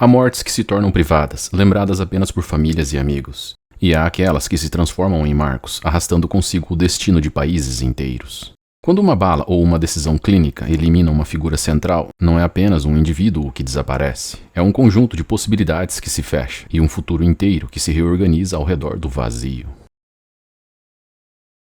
Há mortes que se tornam privadas, lembradas apenas por famílias e amigos. E há aquelas que se transformam em marcos, arrastando consigo o destino de países inteiros. Quando uma bala ou uma decisão clínica elimina uma figura central, não é apenas um indivíduo que desaparece. É um conjunto de possibilidades que se fecha e um futuro inteiro que se reorganiza ao redor do vazio.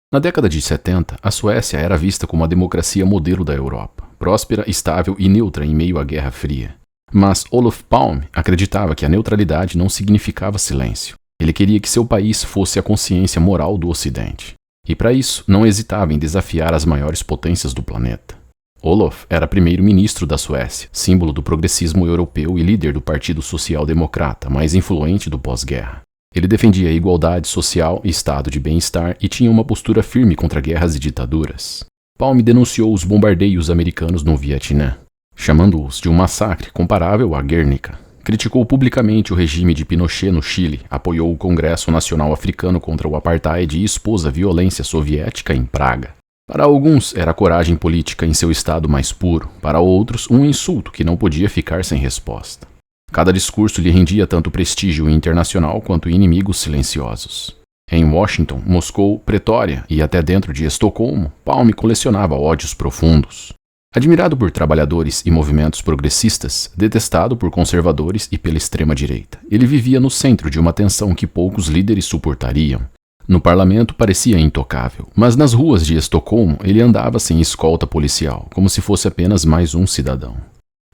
Na década de 70, a Suécia era vista como a democracia modelo da Europa, próspera, estável e neutra em meio à Guerra Fria. Mas Olof Palme acreditava que a neutralidade não significava silêncio. Ele queria que seu país fosse a consciência moral do Ocidente. E para isso, não hesitava em desafiar as maiores potências do planeta. Olof era primeiro-ministro da Suécia, símbolo do progressismo europeu e líder do Partido Social Democrata, mais influente do pós-guerra. Ele defendia a igualdade social e estado de bem-estar e tinha uma postura firme contra guerras e ditaduras. Palme denunciou os bombardeios americanos no Vietnã, chamando-os de um massacre comparável à Guernica. Criticou publicamente o regime de Pinochet no Chile, apoiou o Congresso Nacional Africano contra o Apartheid e expôs a violência soviética em Praga. Para alguns, era coragem política em seu estado mais puro, para outros, um insulto que não podia ficar sem resposta. Cada discurso lhe rendia tanto prestígio internacional quanto inimigos silenciosos. Em Washington, Moscou, Pretória e até dentro de Estocolmo, Palme colecionava ódios profundos. Admirado por trabalhadores e movimentos progressistas, detestado por conservadores e pela extrema-direita, ele vivia no centro de uma tensão que poucos líderes suportariam. No parlamento parecia intocável, mas nas ruas de Estocolmo ele andava sem escolta policial, como se fosse apenas mais um cidadão.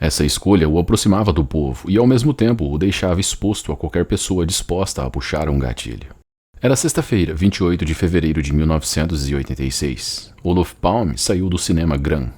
Essa escolha o aproximava do povo e ao mesmo tempo o deixava exposto a qualquer pessoa disposta a puxar um gatilho. Era sexta-feira, 28 de fevereiro de 1986. Olof Palme saiu do cinema Gran,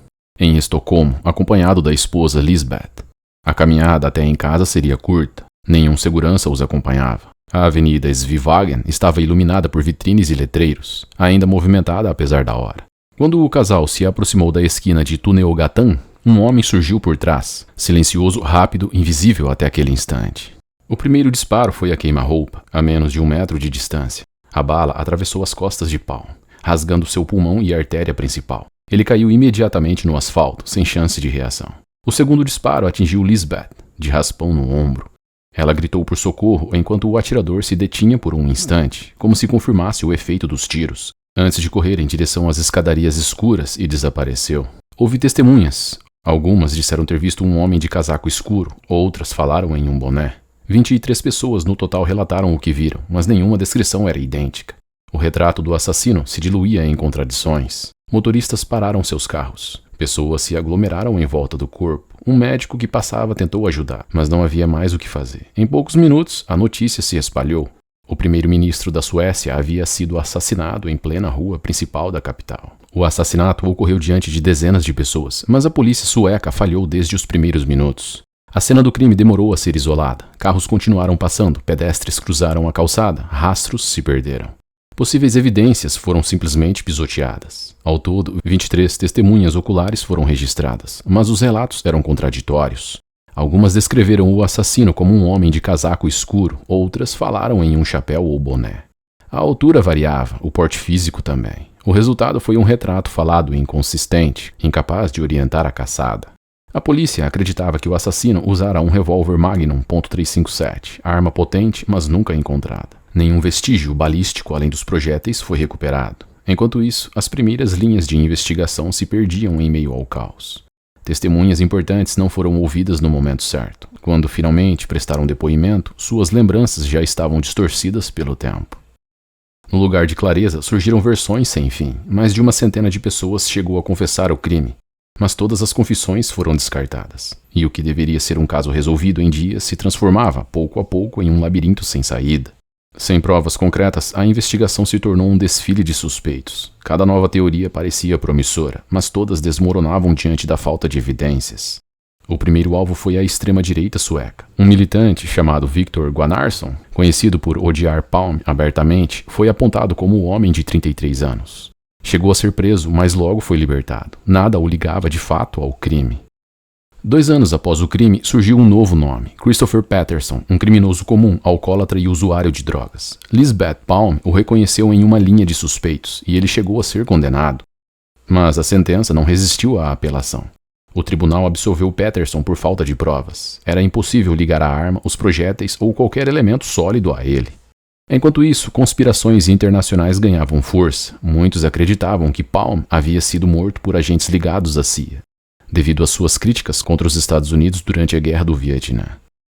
em Estocolmo, acompanhado da esposa Lisbeth. A caminhada até em casa seria curta. Nenhum segurança os acompanhava. A avenida Svivagen estava iluminada por vitrines e letreiros, ainda movimentada apesar da hora. Quando o casal se aproximou da esquina de Tunnelgatan, um homem surgiu por trás, silencioso, rápido, invisível até aquele instante. O primeiro disparo foi a queima-roupa, a menos de 1 metro de distância. A bala atravessou as costas de Palme, rasgando seu pulmão e a artéria principal. Ele caiu imediatamente no asfalto, sem chance de reação. O segundo disparo atingiu Lisbeth, de raspão no ombro. Ela gritou por socorro enquanto o atirador se detinha por um instante, como se confirmasse o efeito dos tiros, antes de correr em direção às escadarias escuras e desapareceu. Houve testemunhas. Algumas disseram ter visto um homem de casaco escuro, outras falaram em um boné. 23 pessoas no total relataram o que viram, mas nenhuma descrição era idêntica. O retrato do assassino se diluía em contradições. Motoristas pararam seus carros. Pessoas se aglomeraram em volta do corpo. Um médico que passava tentou ajudar, mas não havia mais o que fazer. Em poucos minutos, a notícia se espalhou. O primeiro-ministro da Suécia havia sido assassinado em plena rua principal da capital. O assassinato ocorreu diante de dezenas de pessoas, mas a polícia sueca falhou desde os primeiros minutos. A cena do crime demorou a ser isolada. Carros continuaram passando, pedestres cruzaram a calçada, rastros se perderam. Possíveis evidências foram simplesmente pisoteadas. Ao todo, 23 testemunhas oculares foram registradas, mas os relatos eram contraditórios. Algumas descreveram o assassino como um homem de casaco escuro, outras falaram em um chapéu ou boné. A altura variava, o porte físico também. O resultado foi um retrato falado e inconsistente, incapaz de orientar a caçada. A polícia acreditava que o assassino usara um revólver Magnum .357, arma potente, mas nunca encontrada. Nenhum vestígio balístico além dos projéteis foi recuperado. Enquanto isso, as primeiras linhas de investigação se perdiam em meio ao caos. Testemunhas importantes não foram ouvidas no momento certo. Quando finalmente prestaram depoimento, suas lembranças já estavam distorcidas pelo tempo. No lugar de clareza, surgiram versões sem fim. Mais de 100 de pessoas chegou a confessar o crime. Mas todas as confissões foram descartadas. E o que deveria ser um caso resolvido em dias se transformava, pouco a pouco, em um labirinto sem saída. Sem provas concretas, a investigação se tornou um desfile de suspeitos. Cada nova teoria parecia promissora, mas todas desmoronavam diante da falta de evidências. O primeiro alvo foi a extrema-direita sueca. Um militante chamado Viktor Guanarsson, conhecido por odiar Palme abertamente, foi apontado como o homem de 33 anos. Chegou a ser preso, mas logo foi libertado. Nada o ligava de fato ao crime. 2 anos após o crime, surgiu um novo nome, Christopher Patterson, um criminoso comum, alcoólatra e usuário de drogas. Lisbeth Palme o reconheceu em uma linha de suspeitos, e ele chegou a ser condenado. Mas a sentença não resistiu à apelação. O tribunal absolveu Peterson por falta de provas. Era impossível ligar a arma, os projéteis ou qualquer elemento sólido a ele. Enquanto isso, conspirações internacionais ganhavam força. Muitos acreditavam que Palm havia sido morto por agentes ligados à CIA, devido às suas críticas contra os Estados Unidos durante a Guerra do Vietnã.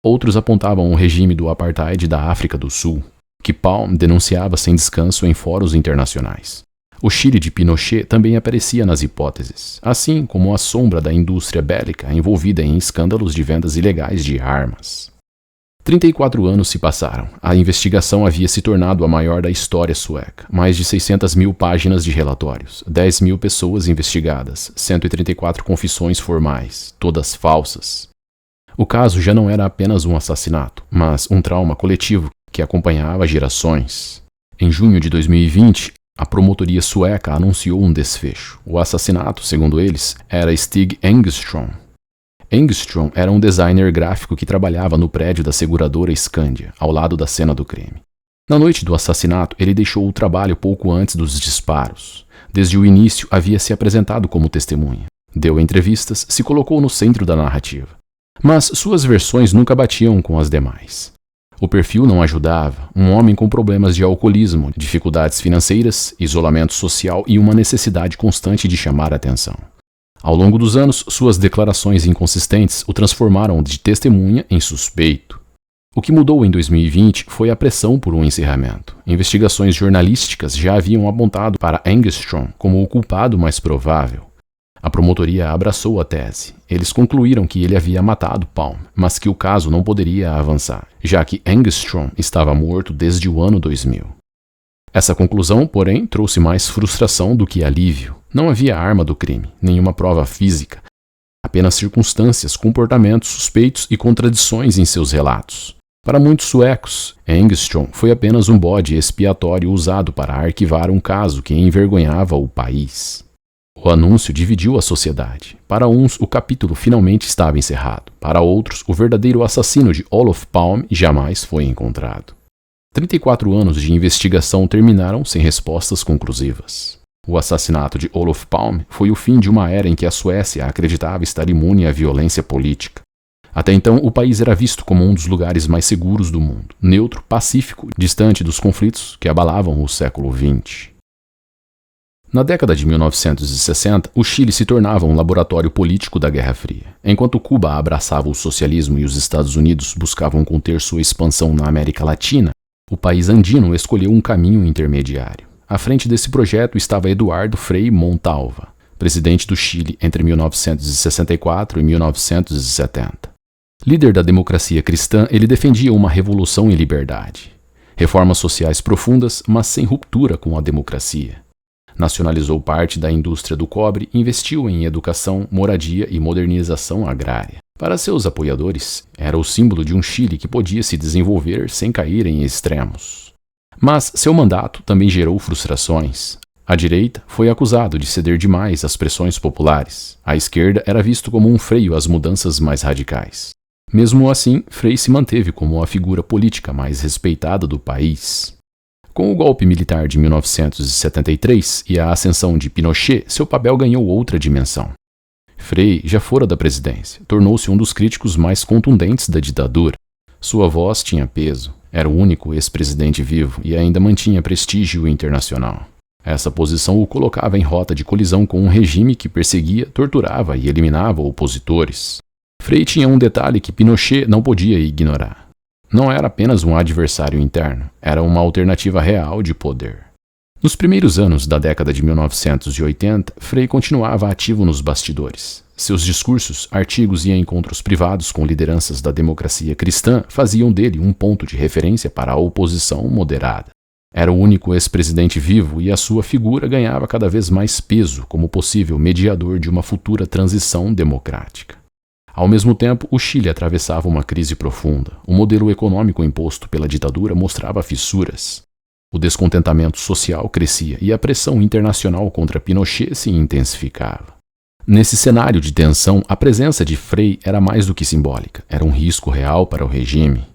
Outros apontavam o regime do apartheid da África do Sul, que Palm denunciava sem descanso em fóruns internacionais. O Chile de Pinochet também aparecia nas hipóteses, assim como a sombra da indústria bélica envolvida em escândalos de vendas ilegais de armas. 34 anos se passaram. A investigação havia se tornado a maior da história sueca. Mais de 600 mil páginas de relatórios, 10 mil pessoas investigadas, 134 confissões formais, todas falsas. O caso já não era apenas um assassinato, mas um trauma coletivo que acompanhava gerações. Em junho de 2020, a promotoria sueca anunciou um desfecho. O assassinato, segundo eles, era Stig Engström. Engström era um designer gráfico que trabalhava no prédio da seguradora Skandia, ao lado da cena do crime. Na noite do assassinato, ele deixou o trabalho pouco antes dos disparos. Desde o início, havia se apresentado como testemunha. Deu entrevistas, se colocou no centro da narrativa. Mas suas versões nunca batiam com as demais. O perfil não ajudava, um homem com problemas de alcoolismo, dificuldades financeiras, isolamento social e uma necessidade constante de chamar a atenção. Ao longo dos anos, suas declarações inconsistentes o transformaram de testemunha em suspeito. O que mudou em 2020 foi a pressão por um encerramento. Investigações jornalísticas já haviam apontado para Engström como o culpado mais provável. A promotoria abraçou a tese. Eles concluíram que ele havia matado Palm, mas que o caso não poderia avançar, já que Engström estava morto desde o ano 2000. Essa conclusão, porém, trouxe mais frustração do que alívio. Não havia arma do crime, nenhuma prova física, apenas circunstâncias, comportamentos suspeitos e contradições em seus relatos. Para muitos suecos, Engström foi apenas um bode expiatório usado para arquivar um caso que envergonhava o país. O anúncio dividiu a sociedade. Para uns, o capítulo finalmente estava encerrado. Para outros, o verdadeiro assassino de Olof Palme jamais foi encontrado. 34 anos de investigação terminaram sem respostas conclusivas. O assassinato de Olof Palme foi o fim de uma era em que a Suécia acreditava estar imune à violência política. Até então, o país era visto como um dos lugares mais seguros do mundo, neutro, pacífico, distante dos conflitos que abalavam o século XX. Na década de 1960, o Chile se tornava um laboratório político da Guerra Fria. Enquanto Cuba abraçava o socialismo e os Estados Unidos buscavam conter sua expansão na América Latina, o país andino escolheu um caminho intermediário. À frente desse projeto estava Eduardo Frei Montalva, presidente do Chile entre 1964 e 1970. Líder da democracia cristã, ele defendia uma revolução em liberdade. Reformas sociais profundas, mas sem ruptura com a democracia. Nacionalizou parte da indústria do cobre e investiu em educação, moradia e modernização agrária. Para seus apoiadores, era o símbolo de um Chile que podia se desenvolver sem cair em extremos. Mas seu mandato também gerou frustrações. A direita foi acusado de ceder demais às pressões populares. A esquerda era visto como um freio às mudanças mais radicais. Mesmo assim, Frei se manteve como a figura política mais respeitada do país. Com o golpe militar de 1973 e a ascensão de Pinochet, seu papel ganhou outra dimensão. Frei já fora da presidência, tornou-se um dos críticos mais contundentes da ditadura. Sua voz tinha peso, era o único ex-presidente vivo e ainda mantinha prestígio internacional. Essa posição o colocava em rota de colisão com um regime que perseguia, torturava e eliminava opositores. Frei tinha um detalhe que Pinochet não podia ignorar. Não era apenas um adversário interno, era uma alternativa real de poder. Nos primeiros anos da década de 1980, Frei continuava ativo nos bastidores. Seus discursos, artigos e encontros privados com lideranças da democracia cristã faziam dele um ponto de referência para a oposição moderada. Era o único ex-presidente vivo e a sua figura ganhava cada vez mais peso como possível mediador de uma futura transição democrática. Ao mesmo tempo, o Chile atravessava uma crise profunda. O modelo econômico imposto pela ditadura mostrava fissuras. O descontentamento social crescia e a pressão internacional contra Pinochet se intensificava. Nesse cenário de tensão, a presença de Frei era mais do que simbólica, era um risco real para o regime.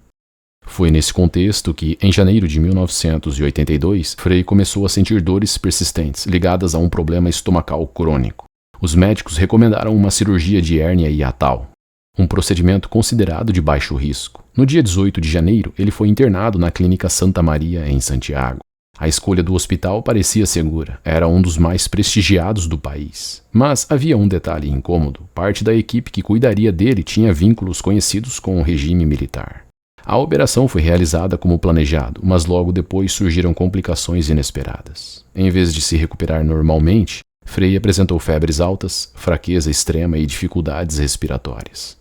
Foi nesse contexto que, em janeiro de 1982, Frei começou a sentir dores persistentes ligadas a um problema estomacal crônico. Os médicos recomendaram uma cirurgia de hérnia hiatal, um procedimento considerado de baixo risco. No dia 18 de janeiro, ele foi internado na Clínica Santa Maria, em Santiago. A escolha do hospital parecia segura, era um dos mais prestigiados do país. Mas havia um detalhe incômodo: parte da equipe que cuidaria dele tinha vínculos conhecidos com o regime militar. A operação foi realizada como planejado, mas logo depois surgiram complicações inesperadas. Em vez de se recuperar normalmente, Frei apresentou febres altas, fraqueza extrema e dificuldades respiratórias.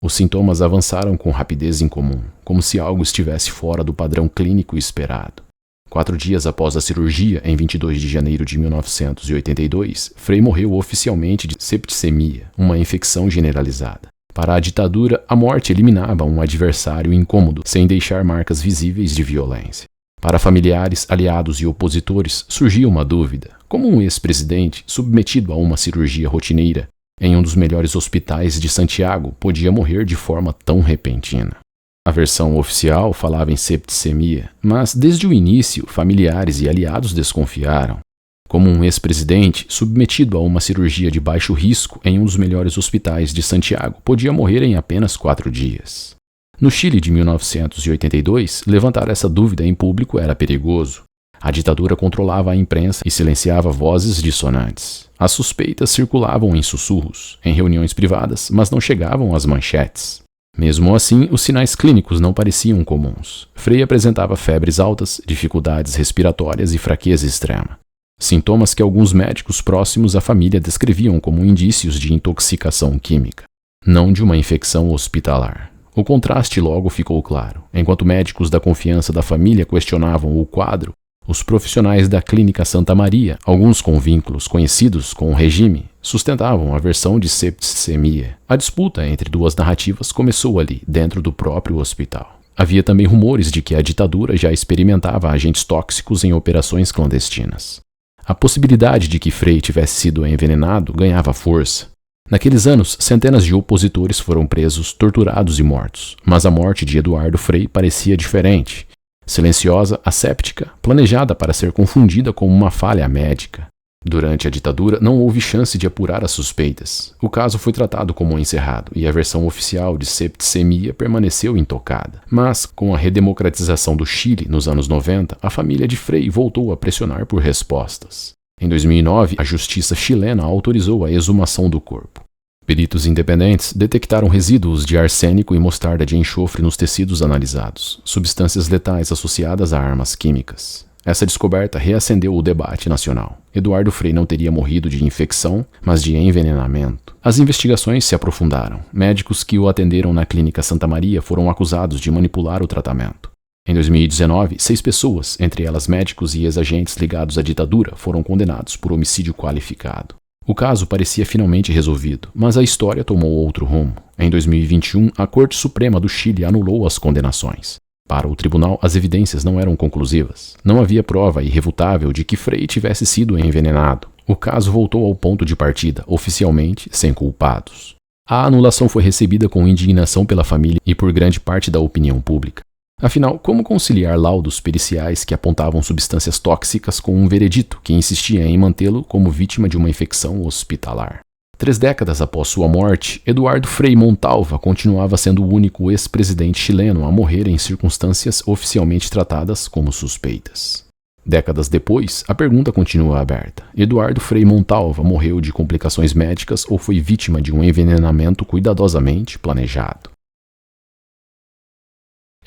Os sintomas avançaram com rapidez incomum, como se algo estivesse fora do padrão clínico esperado. 4 dias após a cirurgia, em 22 de janeiro de 1982, Frei morreu oficialmente de septicemia, uma infecção generalizada. Para a ditadura, a morte eliminava um adversário incômodo, sem deixar marcas visíveis de violência. Para familiares, aliados e opositores, surgia uma dúvida: como um ex-presidente, submetido a uma cirurgia rotineira, em um dos melhores hospitais de Santiago, podia morrer de forma tão repentina? A versão oficial falava em septicemia, mas desde o início, familiares e aliados desconfiaram. Como um ex-presidente, submetido a uma cirurgia de baixo risco em um dos melhores hospitais de Santiago, podia morrer em apenas 4 dias. No Chile de 1982, levantar essa dúvida em público era perigoso. A ditadura controlava a imprensa e silenciava vozes dissonantes. As suspeitas circulavam em sussurros, em reuniões privadas, mas não chegavam às manchetes. Mesmo assim, os sinais clínicos não pareciam comuns. Frei apresentava febres altas, dificuldades respiratórias e fraqueza extrema. Sintomas que alguns médicos próximos à família descreviam como indícios de intoxicação química, não de uma infecção hospitalar. O contraste logo ficou claro. Enquanto médicos da confiança da família questionavam o quadro, os profissionais da Clínica Santa Maria, alguns com vínculos conhecidos com o regime, sustentavam a versão de septicemia. A disputa entre duas narrativas começou ali, dentro do próprio hospital. Havia também rumores de que a ditadura já experimentava agentes tóxicos em operações clandestinas. A possibilidade de que Frei tivesse sido envenenado ganhava força. Naqueles anos, centenas de opositores foram presos, torturados e mortos, mas a morte de Eduardo Frei parecia diferente. Silenciosa, asséptica, planejada para ser confundida com uma falha médica. Durante a ditadura, não houve chance de apurar as suspeitas. O caso foi tratado como encerrado e a versão oficial de septicemia permaneceu intocada. Mas, com a redemocratização do Chile nos anos 90, a família de Frei voltou a pressionar por respostas. Em 2009, a justiça chilena autorizou a exumação do corpo. Peritos independentes detectaram resíduos de arsênico e mostarda de enxofre nos tecidos analisados, substâncias letais associadas a armas químicas. Essa descoberta reacendeu o debate nacional. Eduardo Frei não teria morrido de infecção, mas de envenenamento. As investigações se aprofundaram. Médicos que o atenderam na Clínica Santa Maria foram acusados de manipular o tratamento. Em 2019, 6 pessoas, entre elas médicos e ex-agentes ligados à ditadura, foram condenados por homicídio qualificado. O caso parecia finalmente resolvido, mas a história tomou outro rumo. Em 2021, a Corte Suprema do Chile anulou as condenações. Para o tribunal, as evidências não eram conclusivas. Não havia prova irrefutável de que Frei tivesse sido envenenado. O caso voltou ao ponto de partida, oficialmente sem culpados. A anulação foi recebida com indignação pela família e por grande parte da opinião pública. Afinal, como conciliar laudos periciais que apontavam substâncias tóxicas com um veredito que insistia em mantê-lo como vítima de uma infecção hospitalar? 3 décadas após sua morte, Eduardo Frei Montalva continuava sendo o único ex-presidente chileno a morrer em circunstâncias oficialmente tratadas como suspeitas. Décadas depois, a pergunta continua aberta. Eduardo Frei Montalva morreu de complicações médicas ou foi vítima de um envenenamento cuidadosamente planejado?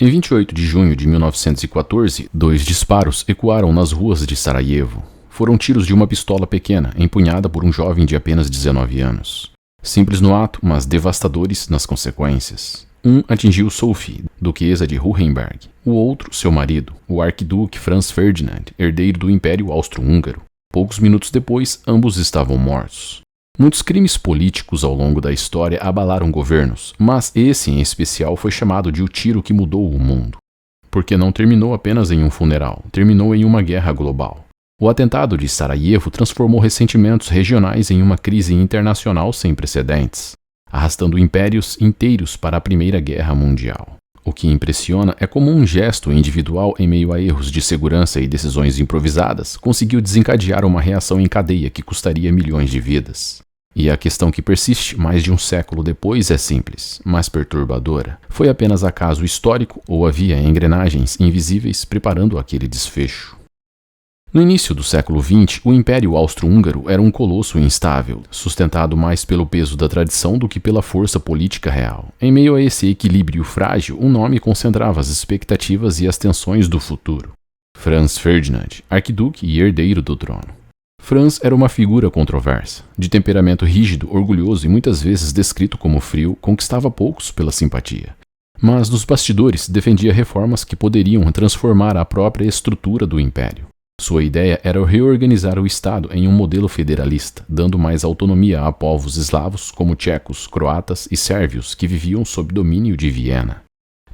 Em 28 de junho de 1914, 2 disparos ecoaram nas ruas de Sarajevo. Foram tiros de uma pistola pequena, empunhada por um jovem de apenas 19 anos. Simples no ato, mas devastadores nas consequências. Um atingiu Sophie, duquesa de Hohenberg. O outro, seu marido, o arquiduque Franz Ferdinand, herdeiro do Império Austro-Húngaro. Poucos minutos depois, ambos estavam mortos. Muitos crimes políticos ao longo da história abalaram governos, mas esse em especial foi chamado de o tiro que mudou o mundo. Porque não terminou apenas em um funeral, terminou em uma guerra global. O atentado de Sarajevo transformou ressentimentos regionais em uma crise internacional sem precedentes, arrastando impérios inteiros para a Primeira Guerra Mundial. O que impressiona é como um gesto individual em meio a erros de segurança e decisões improvisadas conseguiu desencadear uma reação em cadeia que custaria milhões de vidas. E a questão que persiste mais de um século depois é simples, mas perturbadora. Foi apenas acaso histórico ou havia engrenagens invisíveis preparando aquele desfecho? No início do século XX, o Império Austro-Húngaro era um colosso instável, sustentado mais pelo peso da tradição do que pela força política real. Em meio a esse equilíbrio frágil, um nome concentrava as expectativas e as tensões do futuro. Franz Ferdinand, arquiduque e herdeiro do trono. Franz era uma figura controversa. De temperamento rígido, orgulhoso e muitas vezes descrito como frio, conquistava poucos pela simpatia. Mas nos bastidores defendia reformas que poderiam transformar a própria estrutura do império. Sua ideia era reorganizar o Estado em um modelo federalista, dando mais autonomia a povos eslavos como tchecos, croatas e sérvios que viviam sob domínio de Viena.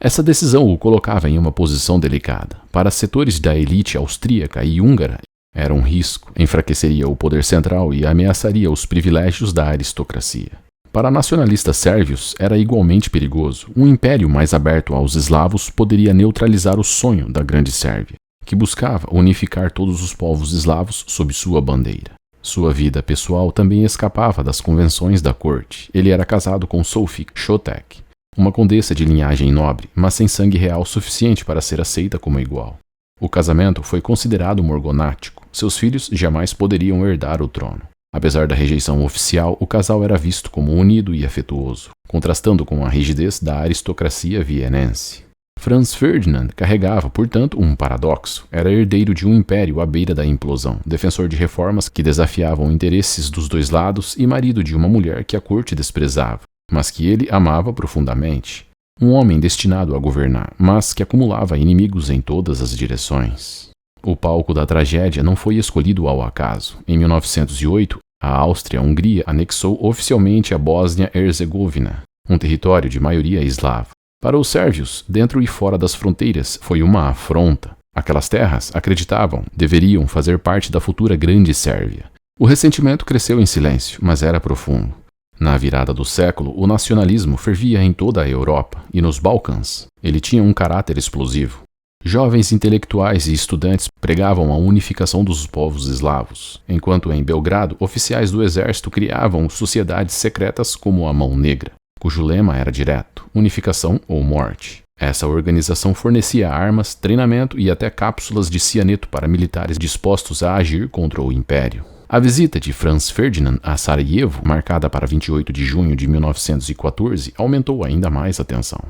Essa decisão o colocava em uma posição delicada. Para setores da elite austríaca e húngara, era um risco, enfraqueceria o poder central e ameaçaria os privilégios da aristocracia. Para nacionalistas sérvios, era igualmente perigoso. Um império mais aberto aos eslavos poderia neutralizar o sonho da Grande Sérvia, que buscava unificar todos os povos eslavos sob sua bandeira. Sua vida pessoal também escapava das convenções da corte. Ele era casado com Sophie Chotek, uma condessa de linhagem nobre, mas sem sangue real suficiente para ser aceita como igual. O casamento foi considerado morgonático. Seus filhos jamais poderiam herdar o trono. Apesar da rejeição oficial, o casal era visto como unido e afetuoso, contrastando com a rigidez da aristocracia vienense. Franz Ferdinand carregava, portanto, um paradoxo. Era herdeiro de um império à beira da implosão, defensor de reformas que desafiavam interesses dos dois lados e marido de uma mulher que a corte desprezava, mas que ele amava profundamente. Um homem destinado a governar, mas que acumulava inimigos em todas as direções. O palco da tragédia não foi escolhido ao acaso. Em 1908, a Áustria-Hungria anexou oficialmente a Bósnia-Herzegovina, um território de maioria eslava. Para os sérvios, dentro e fora das fronteiras, foi uma afronta. Aquelas terras, acreditavam, deveriam fazer parte da futura Grande Sérvia. O ressentimento cresceu em silêncio, mas era profundo. Na virada do século, o nacionalismo fervia em toda a Europa, e nos Balcãs, ele tinha um caráter explosivo. Jovens intelectuais e estudantes pregavam a unificação dos povos eslavos, enquanto em Belgrado, oficiais do exército criavam sociedades secretas como a Mão Negra, cujo lema era direto: unificação ou morte. Essa organização fornecia armas, treinamento e até cápsulas de cianeto para militares dispostos a agir contra o império. A visita de Franz Ferdinand a Sarajevo, marcada para 28 de junho de 1914, aumentou ainda mais a tensão.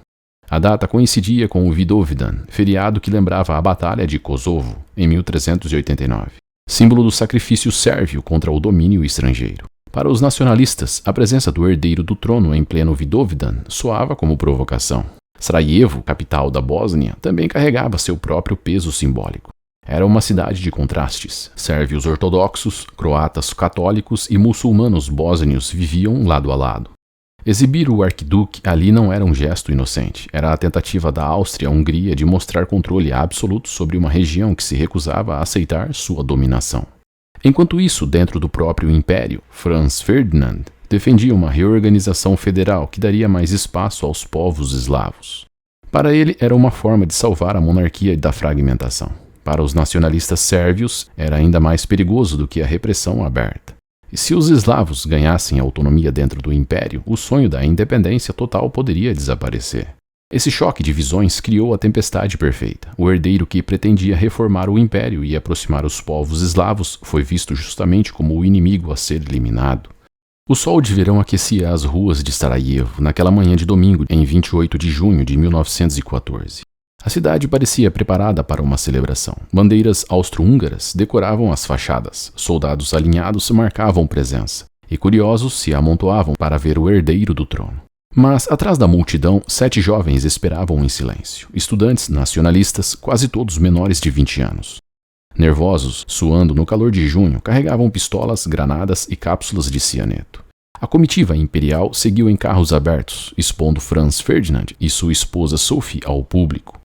A data coincidia com o Vidovdan, feriado que lembrava a Batalha de Kosovo, em 1389, símbolo do sacrifício sérvio contra o domínio estrangeiro. Para os nacionalistas, a presença do herdeiro do trono em pleno Vidovdan soava como provocação. Sarajevo, capital da Bósnia, também carregava seu próprio peso simbólico. Era uma cidade de contrastes. Sérvios ortodoxos, croatas católicos e muçulmanos bósnios viviam lado a lado. Exibir o arquiduque ali não era um gesto inocente. Era a tentativa da Áustria-Hungria de mostrar controle absoluto sobre uma região que se recusava a aceitar sua dominação. Enquanto isso, dentro do próprio império, Franz Ferdinand defendia uma reorganização federal que daria mais espaço aos povos eslavos. Para ele, era uma forma de salvar a monarquia da fragmentação. Para os nacionalistas sérvios, era ainda mais perigoso do que a repressão aberta. E se os eslavos ganhassem autonomia dentro do império, o sonho da independência total poderia desaparecer. Esse choque de visões criou a tempestade perfeita. O herdeiro que pretendia reformar o império e aproximar os povos eslavos foi visto justamente como o inimigo a ser eliminado. O sol de verão aquecia as ruas de Sarajevo naquela manhã de domingo, em 28 de junho de 1914. A cidade parecia preparada para uma celebração. Bandeiras austro-húngaras decoravam as fachadas, soldados alinhados marcavam presença, e curiosos se amontoavam para ver o herdeiro do trono. Mas, atrás da multidão, 7 jovens esperavam em silêncio. Estudantes nacionalistas, quase todos menores de 20 anos. Nervosos, suando no calor de junho, carregavam pistolas, granadas e cápsulas de cianeto. A comitiva imperial seguiu em carros abertos, expondo Franz Ferdinand e sua esposa Sophie ao público.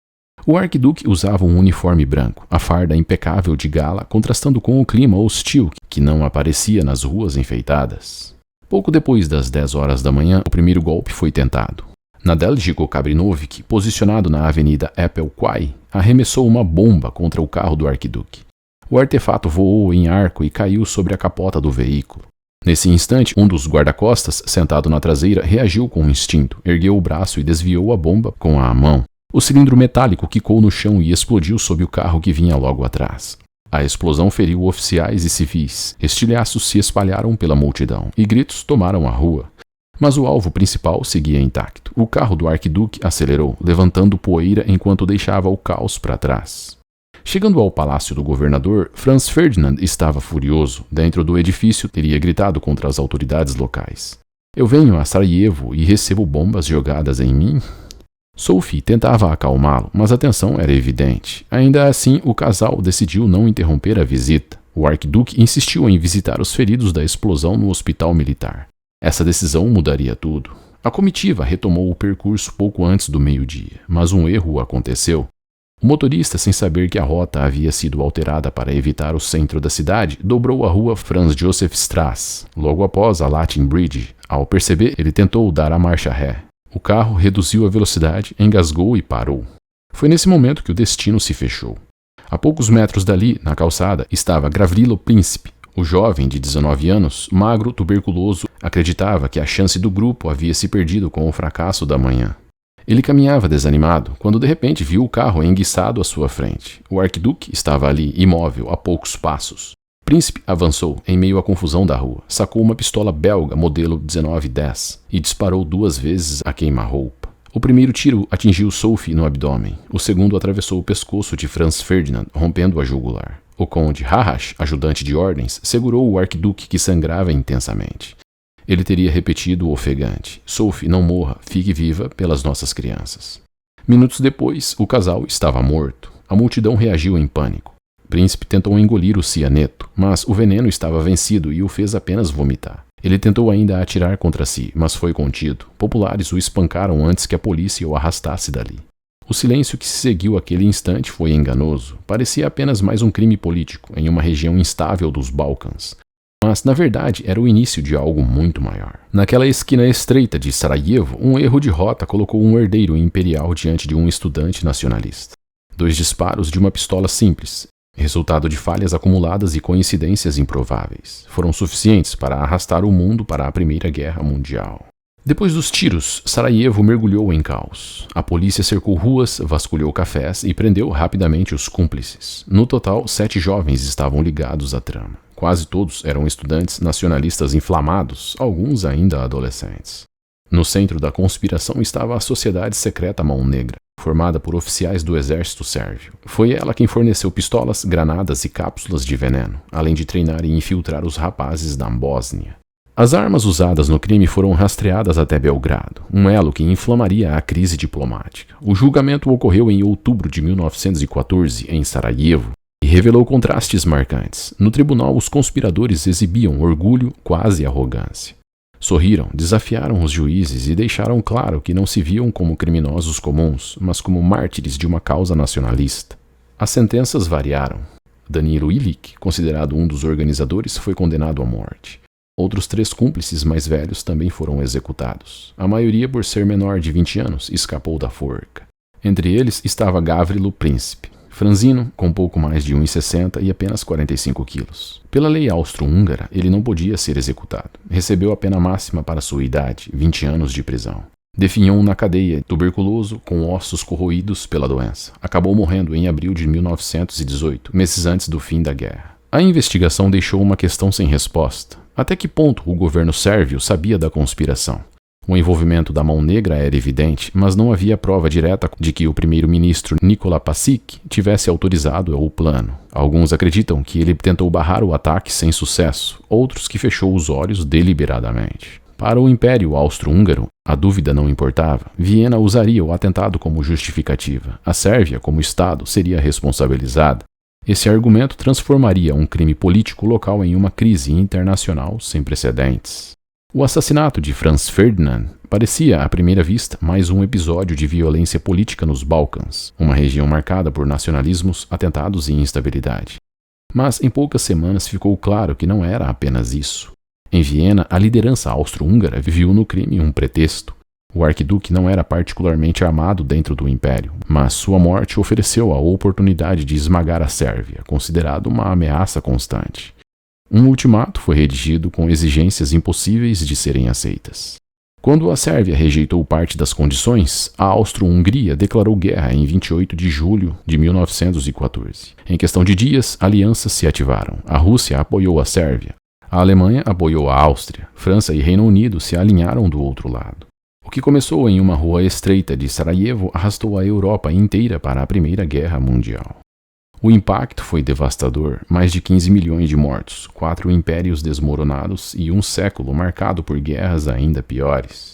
O arquiduque usava um uniforme branco, a farda impecável de gala, contrastando com o clima hostil que não aparecia nas ruas enfeitadas. Pouco depois das 10 horas da manhã, o primeiro golpe foi tentado. Nadeljko Kabrinović, posicionado na avenida Epelquai, arremessou uma bomba contra o carro do arquiduque. O artefato voou em arco e caiu sobre a capota do veículo. Nesse instante, um dos guarda-costas, sentado na traseira, reagiu com instinto, ergueu o braço e desviou a bomba com a mão. O cilindro metálico quicou no chão e explodiu sob o carro que vinha logo atrás. A explosão feriu oficiais e civis. Estilhaços se espalharam pela multidão e gritos tomaram a rua. Mas o alvo principal seguia intacto. O carro do arquiduque acelerou, levantando poeira enquanto deixava o caos para trás. Chegando ao palácio do governador, Franz Ferdinand estava furioso. Dentro do edifício, teria gritado contra as autoridades locais. Eu venho a Sarajevo e recebo bombas jogadas em mim? Sophie tentava acalmá-lo, mas a tensão era evidente. Ainda assim, o casal decidiu não interromper a visita. O arquiduque insistiu em visitar os feridos da explosão no hospital militar. Essa decisão mudaria tudo. A comitiva retomou o percurso pouco antes do meio-dia, mas um erro aconteceu. O motorista, sem saber que a rota havia sido alterada para evitar o centro da cidade, dobrou a rua Franz Joseph Strasse, logo após a Latin Bridge. Ao perceber, ele tentou dar a marcha ré. O carro reduziu a velocidade, engasgou e parou. Foi nesse momento que o destino se fechou. A poucos metros dali, na calçada, estava Gavrilo Príncipe. O jovem de 19 anos, magro, tuberculoso, acreditava que a chance do grupo havia se perdido com o fracasso da manhã. Ele caminhava desanimado, quando de repente viu o carro enguiçado à sua frente. O arquiduque estava ali, imóvel, a poucos passos. O príncipe avançou, em meio à confusão da rua, sacou uma pistola belga modelo 1910 e disparou 2 vezes a queima-roupa. O primeiro tiro atingiu Sophie no abdômen. O segundo atravessou o pescoço de Franz Ferdinand, rompendo a jugular. O conde Harrach, ajudante de ordens, segurou o arquiduque que sangrava intensamente. Ele teria repetido o ofegante: Sophie, não morra, fique viva pelas nossas crianças. Minutos depois, o casal estava morto. A multidão reagiu em pânico. O príncipe tentou engolir o cianeto, mas o veneno estava vencido e o fez apenas vomitar. Ele tentou ainda atirar contra si, mas foi contido. Populares o espancaram antes que a polícia o arrastasse dali. O silêncio que se seguiu àquele instante foi enganoso. Parecia apenas mais um crime político em uma região instável dos Balcãs. Mas, na verdade, era o início de algo muito maior. Naquela esquina estreita de Sarajevo, um erro de rota colocou um herdeiro imperial diante de um estudante nacionalista. 2 disparos de uma pistola simples, resultado de falhas acumuladas e coincidências improváveis, foram suficientes para arrastar o mundo para a Primeira Guerra Mundial. Depois dos tiros, Sarajevo mergulhou em caos. A polícia cercou ruas, vasculhou cafés e prendeu rapidamente os cúmplices. No total, 7 jovens estavam ligados à trama. Quase todos eram estudantes nacionalistas inflamados, alguns ainda adolescentes. No centro da conspiração estava a Sociedade Secreta Mão Negra, formada por oficiais do exército sérvio. Foi ela quem forneceu pistolas, granadas e cápsulas de veneno, além de treinar e infiltrar os rapazes da Bósnia. As armas usadas no crime foram rastreadas até Belgrado, um elo que inflamaria a crise diplomática. O julgamento ocorreu em outubro de 1914, em Sarajevo, e revelou contrastes marcantes. No tribunal, os conspiradores exibiam orgulho, quase arrogância. Sorriram, desafiaram os juízes e deixaram claro que não se viam como criminosos comuns, mas como mártires de uma causa nacionalista. As sentenças variaram. Danilo Ilic, considerado um dos organizadores, foi condenado à morte. Outros 3 cúmplices mais velhos também foram executados. A maioria, por ser menor de 20 anos, escapou da forca. Entre eles estava Gavrilo Príncipe, franzino, com pouco mais de 1,60 e apenas 45 quilos. Pela lei austro-húngara, ele não podia ser executado. Recebeu a pena máxima para sua idade, 20 anos de prisão. Definhou na cadeia, tuberculoso, com ossos corroídos pela doença. Acabou morrendo em abril de 1918, meses antes do fim da guerra. A investigação deixou uma questão sem resposta. Até que ponto o governo sérvio sabia da conspiração? O envolvimento da Mão Negra era evidente, mas não havia prova direta de que o primeiro-ministro Nikola Pašić tivesse autorizado o plano. Alguns acreditam que ele tentou barrar o ataque sem sucesso, outros que fechou os olhos deliberadamente. Para o Império Austro-Húngaro, a dúvida não importava. Viena usaria o atentado como justificativa. A Sérvia, como Estado, seria responsabilizada. Esse argumento transformaria um crime político local em uma crise internacional sem precedentes. O assassinato de Franz Ferdinand parecia, à primeira vista, mais um episódio de violência política nos Balcãs, uma região marcada por nacionalismos, atentados e instabilidade. Mas em poucas semanas ficou claro que não era apenas isso. Em Viena, a liderança austro-húngara viu no crime um pretexto. O arquiduque não era particularmente amado dentro do império, mas sua morte ofereceu a oportunidade de esmagar a Sérvia, considerado uma ameaça constante. Um ultimato foi redigido com exigências impossíveis de serem aceitas. Quando a Sérvia rejeitou parte das condições, a Áustro-Hungria declarou guerra em 28 de julho de 1914. Em questão de dias, alianças se ativaram. A Rússia apoiou a Sérvia. A Alemanha apoiou a Áustria. França e Reino Unido se alinharam do outro lado. O que começou em uma rua estreita de Sarajevo arrastou a Europa inteira para a Primeira Guerra Mundial. O impacto foi devastador, mais de 15 milhões de mortos, 4 impérios desmoronados e um século marcado por guerras ainda piores.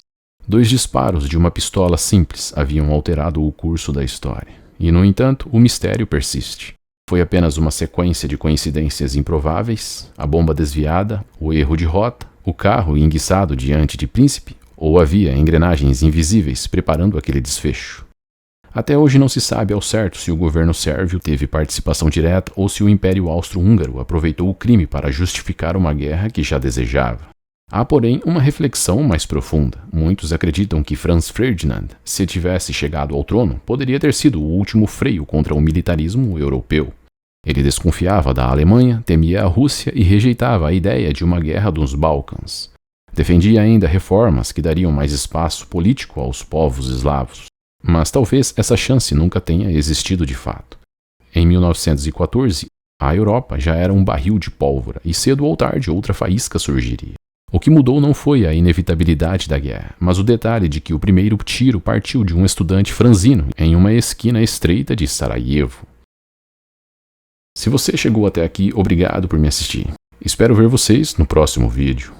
2 disparos de uma pistola simples haviam alterado o curso da história. E, no entanto, o mistério persiste. Foi apenas uma sequência de coincidências improváveis, a bomba desviada, o erro de rota, o carro enguiçado diante de Príncipe, ou havia engrenagens invisíveis preparando aquele desfecho? Até hoje não se sabe ao certo se o governo sérvio teve participação direta ou se o Império Austro-Húngaro aproveitou o crime para justificar uma guerra que já desejava. Há, porém, uma reflexão mais profunda. Muitos acreditam que Franz Ferdinand, se tivesse chegado ao trono, poderia ter sido o último freio contra o militarismo europeu. Ele desconfiava da Alemanha, temia a Rússia e rejeitava a ideia de uma guerra dos Balcãs. Defendia ainda reformas que dariam mais espaço político aos povos eslavos. Mas talvez essa chance nunca tenha existido de fato. Em 1914, a Europa já era um barril de pólvora e cedo ou tarde outra faísca surgiria. O que mudou não foi a inevitabilidade da guerra, mas o detalhe de que o primeiro tiro partiu de um estudante franzino em uma esquina estreita de Sarajevo. Se você chegou até aqui, obrigado por me assistir. Espero ver vocês no próximo vídeo.